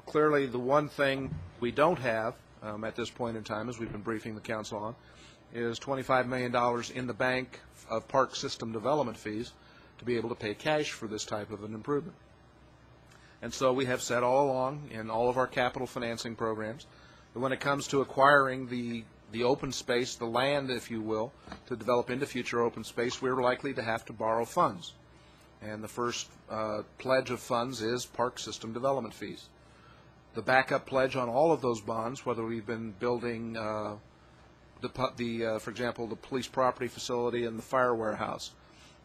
Clearly, the one thing we don't have at this point in time, as we've been briefing the council on, is $25 million in the bank of park system development fees to be able to pay cash for this type of an improvement. And so we have said all along in all of our capital financing programs that when it comes to acquiring the open space, the land, if you will, to develop into future open space, we're likely to have to borrow funds. And the first pledge of funds is park system development fees. The backup pledge on all of those bonds, whether we've been building, for example, the police property facility and the fire warehouse,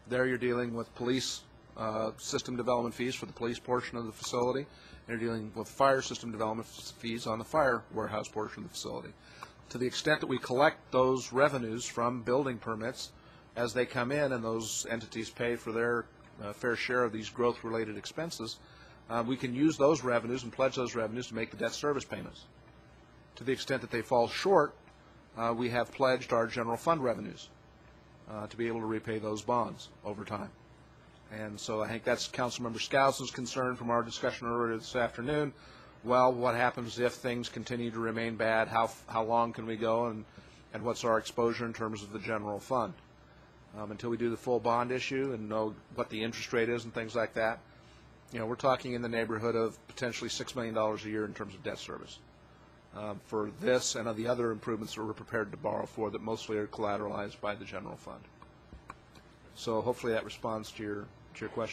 there you're dealing with police system development fees for the police portion of the facility, and you're dealing with fire system development fees on the fire warehouse portion of the facility. To the extent that we collect those revenues from building permits as they come in and those entities pay for their fair share of these growth-related expenses, we can use those revenues and pledge those revenues to make the debt service payments. To the extent that they fall short, we have pledged our general fund revenues to be able to repay those bonds over time. And so I think that's Councilmember Scous's concern from our discussion earlier this afternoon. Well, what happens if things continue to remain bad? How long can we go, and what's our exposure in terms of the general fund? Until we do the full bond issue and know what the interest rate is and things like that, we're talking in the neighborhood of potentially $6 million a year in terms of debt service for this and the other improvements that we're prepared to borrow for that mostly are collateralized by the general fund. So hopefully that responds to your question.